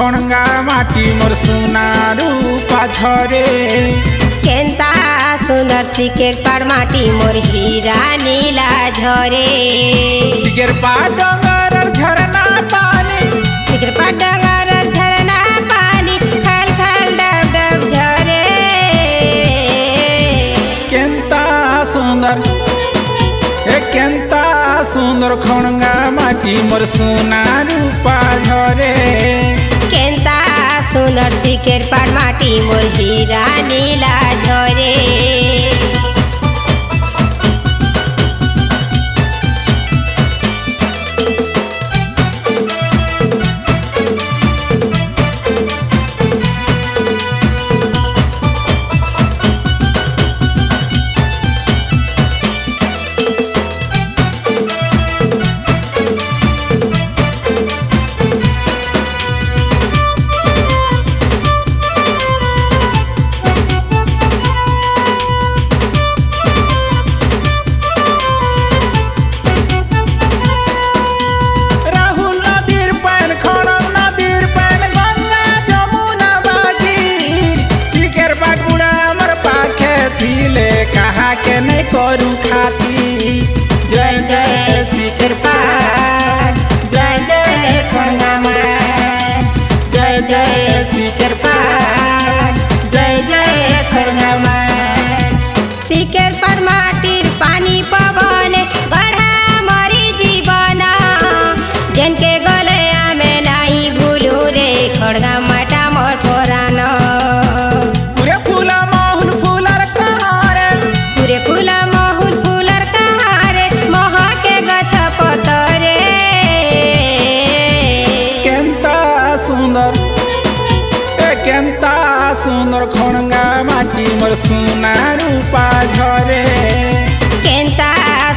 खणगा माटी मोर सोना रूपा झरे केंता सुंदर सिकेर पाड़ माटी मोर हीरा नीला झरे सिकेर पाड़ डगर झरना पानी सिकेर पाड़ डगर झरना पानी खल खल डब डब झरे केंता सुंदर खणगा माटी मोर सोना रूपा झरे केंता सुंदर सिकेर पाड़ माटी मोर हीरा नीला झरे करू खाती जय जय सिकेर पाड़ जय जय खणगा माटी जय जय सिकेर पाड़ जय जय खणगा माटी सिकेर पाड़ माटीर पानी पवन गढ़ा मरी जीवन जनके गले आमे नहीं भूलू रे खणगा माटा मोर पुरानो पूरे फूला माहुल फूलर कहारे पूरे फूला माहुल फूलर कहारे महा के गछ पतरे केंता सुंदर खणगा माटी मोर सोना रूपा झरे केंता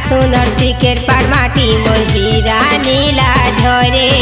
सुंदर सिकेर पाड़ माटी मोर हीरा नीला झरे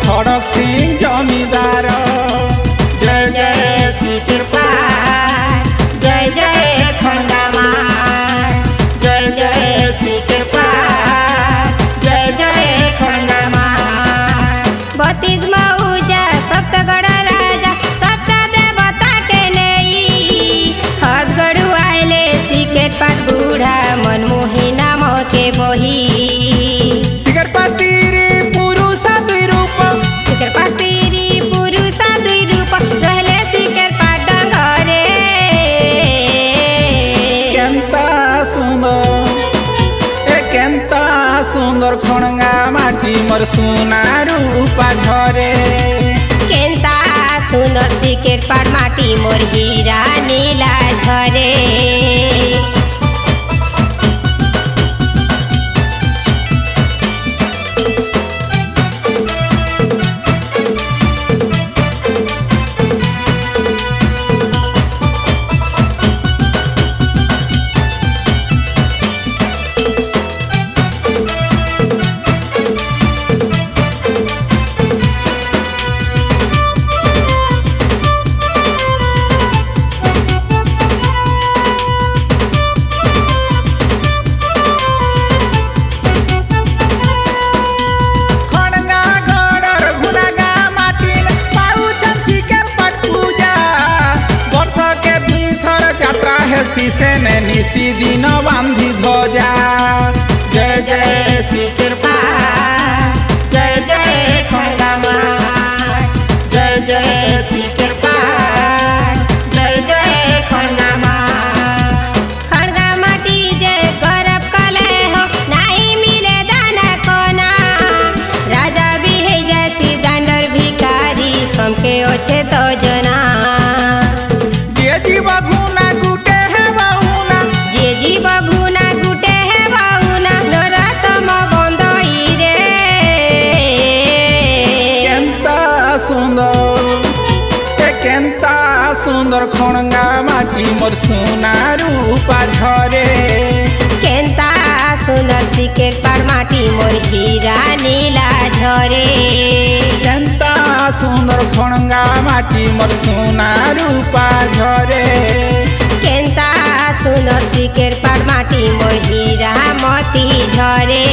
खड़क सिंह जमींदार जय जय सिकेर पाड़ जय जय खणगा माटी जय जय सिकेर पाड़ जय जय खणगा माटी 32 मऊजा सप्तगढ़ राजा सप्त देवता के नेई हद गढ़ु आइले सिकेर पाड़ बूढ़ा मनमोही नाम के बही सिकेर पाड़ सुंदर खणगा माटी मोर सोना रूपा झरे केंता सुंदर सिकेर पाड़ माटी मोर हीरा नीला झरे शीशे ने निशी दिन बांधी ध्वजा जय जय सिकेर पाड़ जय जय खणगा माटी जय जय सिकेर पाड़ जय जय खणगा माटी खणगा माटी जे गरब कले हो नहीं मिले दाना कोना राजा भी है जैसी दानर भिकारी আছে তো জনা যে জীব গুনা গুটে হে বাউনা যে জীব গুনা গুটে হে বাউনা নরাতম বন্ধই রে কেন্তা সুন্দর খড়ঙ্গা মাটি মোর সোনা রূপা ঝরে কেন্তা সুন্দর শিকের পার মাটি মোর হীরা নীলা ঝরে কেন্তা সুন্দর খড়ঙ্গা মাটি মোর সোনা রূপা ঝরে কেন্তা সুন্দর শিকের পার মাটি মোর হীরা মতি ঝরে।